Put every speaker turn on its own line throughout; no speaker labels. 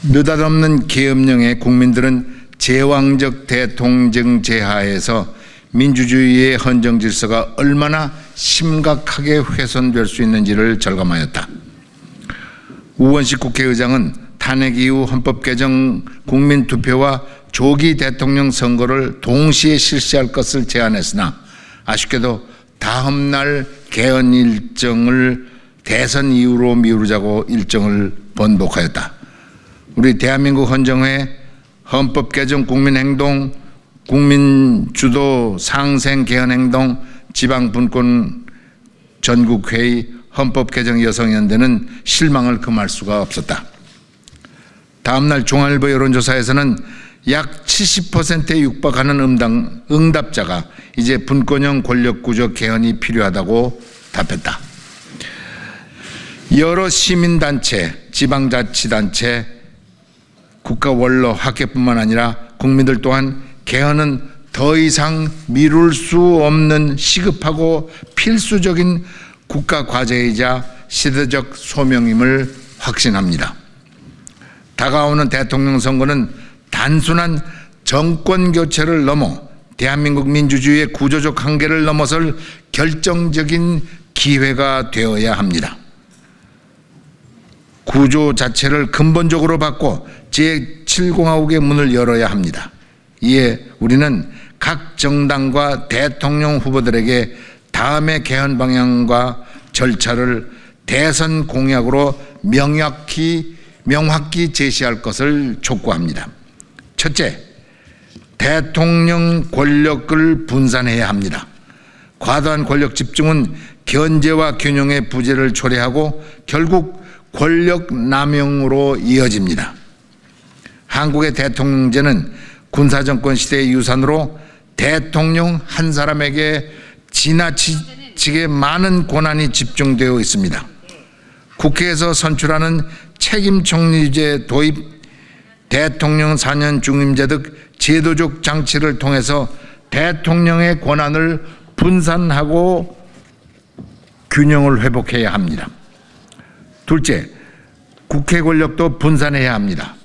느닷없는 계엄령에 국민들은 제왕적 대통령제 하에서 민주주의의 헌정 질서가 얼마나 심각하게 훼손될 수 있는지를 절감하였다. 우원식 국회의장은 탄핵 이후 헌법 개정 국민 투표와 조기 대통령 선거를 동시에 실시할 것을 제안했으나 아쉽게도 다음 날 개헌 일정을 대선 이후로 미루자고 일정을 번복하였다. 우리 대한민국 헌정회 헌법 개정 국민행동, 국민주도 상생 개헌행동, 지방분권 전국회의, 헌법 개정 여성연대는 실망을 금할 수가 없었다. 다음 날 중앙일보 여론조사에서는 약 70%에 육박하는 응답자가 이제 분권형 권력구조 개헌이 필요하다고 답했다. 여러 시민단체, 지방자치단체, 국가 원로, 학계뿐만 아니라 국민들 또한 개헌은 더 이상 미룰 수 없는 시급하고 필수적인 국가 과제이자 시대적 소명임을 확신합니다. 다가오는 대통령 선거는 단순한 정권 교체를 넘어 대한민국 민주주의의 구조적 한계를 넘어설 결정적인 기회가 되어야 합니다. 구조 자체를 근본적으로 바꿔 제7공화국의 문을 열어야 합니다. 이에 우리는 각 정당과 대통령 후보들에게 다음의 개헌 방향과 절차를 대선 공약으로 명확히 제시할 것을 촉구합니다. 첫째, 대통령 권력을 분산해야 합니다. 과도한 권력 집중은 견제와 균형의 부재를 초래하고 결국 권력 남용으로 이어집니다. 한국의 대통령제는 군사정권 시대의 유산으로 대통령 한 사람에게 지나치게 많은 권한이 집중되어 있습니다. 국회에서 선출하는 책임총리제 도입, 대통령 4년 중임제 등 제도적 장치를 통해서 대통령의 권한을 분산하고 균형을 회복해야 합니다. 둘째, 국회 권력도 분산해야 합니다.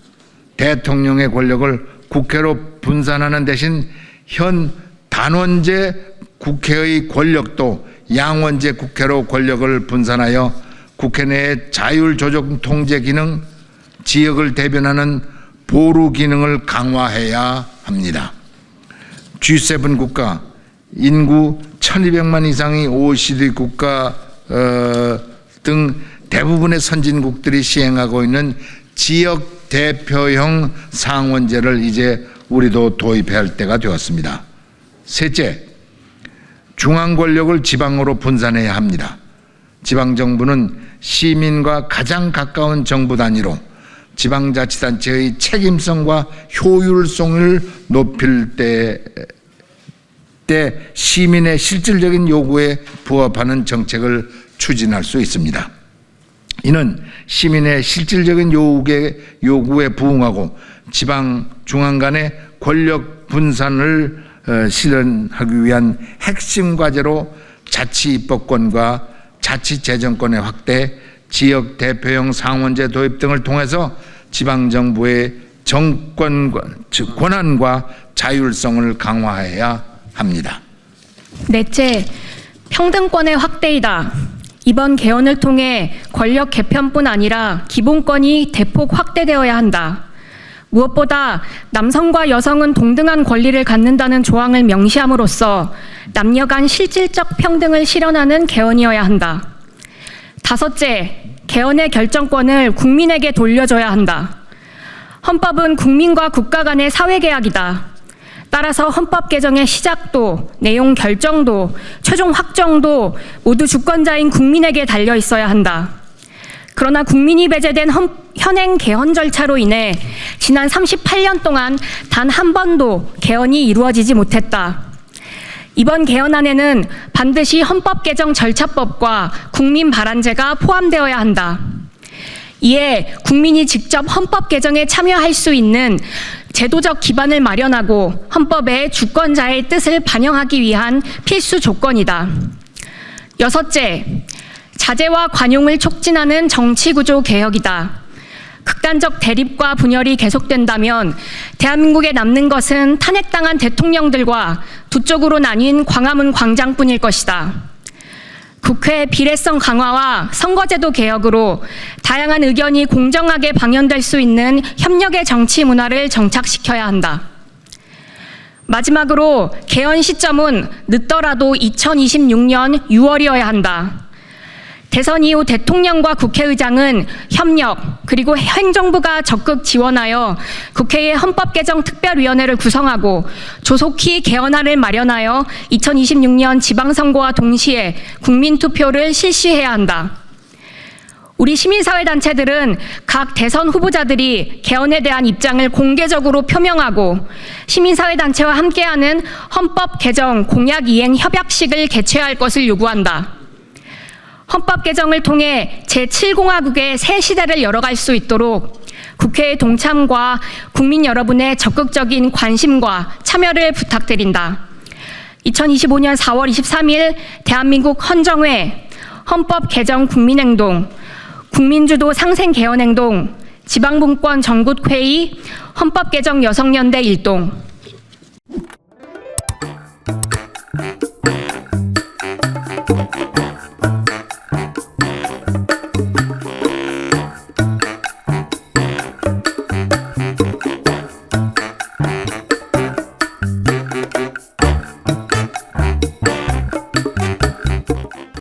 대통령의 권력을 국회로 분산하는 대신 현 단원제 국회의 권력도 양원제 국회로 권력을 분산하여 국회 내의 자율조정 통제 기능, 지역을 대변하는 보루 기능을 강화해야 합니다. G7 국가, 인구 1200만 이상의 OECD 국가 등 대부분의 선진국들이 시행하고 있는 지역 대표형 상원제를 이제 우리도 도입해야 할 때가 되었습니다. 셋째, 중앙 권력을 지방으로 분산해야 합니다. 지방정부는 시민과 가장 가까운 정부 단위로 지방자치단체의 책임성과 효율성을 높일 때 시민의 실질적인 요구에 부합하는 정책을 추진할 수 있습니다. 이는 시민의 실질적인 요구에 부응하고 지방, 중앙 간의 권력 분산을 실현하기 위한 핵심 과제로 자치 입법권과 자치 재정권의 확대, 지역 대표형 상원제 도입 등을 통해서 지방정부의 정권과 즉 권한과 자율성을 강화해야 합니다.
넷째, 평등권의 확대이다. 이번 개헌을 통해 권력 개편뿐 아니라 기본권이 대폭 확대되어야 한다. 무엇보다 남성과 여성은 동등한 권리를 갖는다는 조항을 명시함으로써 남녀 간 실질적 평등을 실현하는 개헌이어야 한다. 다섯째, 개헌의 결정권을 국민에게 돌려줘야 한다. 헌법은 국민과 국가 간의 사회계약이다. 따라서 헌법 개정의 시작도, 내용 결정도, 최종 확정도 모두 주권자인 국민에게 달려 있어야 한다. 그러나 국민이 배제된 현행 개헌 절차로 인해 지난 38년 동안 단 한 번도 개헌이 이루어지지 못했다. 이번 개헌안에는 반드시 헌법 개정 절차법과 국민 발안제가 포함되어야 한다. 이에 국민이 직접 헌법 개정에 참여할 수 있는 제도적 기반을 마련하고 헌법에 주권자의 뜻을 반영하기 위한 필수 조건이다. 여섯째, 자제와 관용을 촉진하는 정치구조 개혁이다. 극단적 대립과 분열이 계속된다면 대한민국에 남는 것은 탄핵당한 대통령들과 두 쪽으로 나뉜 광화문 광장뿐일 것이다. 국회 비례성 강화와 선거제도 개혁으로 다양한 의견이 공정하게 방영될 수 있는 협력의 정치 문화를 정착시켜야 한다. 마지막으로 개헌 시점은 늦더라도 2026년 6월이어야 한다. 대선 이후 대통령과 국회의장은 협력 그리고 행정부가 적극 지원하여 국회의 헌법개정특별위원회를 구성하고 조속히 개헌안을 마련하여 2026년 지방선거와 동시에 국민투표를 실시해야 한다. 우리 시민사회단체들은 각 대선 후보자들이 개헌에 대한 입장을 공개적으로 표명하고 시민사회단체와 함께하는 헌법 개정 공약 이행 협약식을 개최할 것을 요구한다. 헌법 개정을 통해 제7공화국의 새 시대를 열어갈 수 있도록 국회의 동참과 국민 여러분의 적극적인 관심과 참여를 부탁드린다. 2025년 4월 23일 대한민국 헌정회, 헌법 개정 국민행동, 국민주도 상생 개헌행동, 지방분권 전국회의, 헌법 개정 여성연대 일동,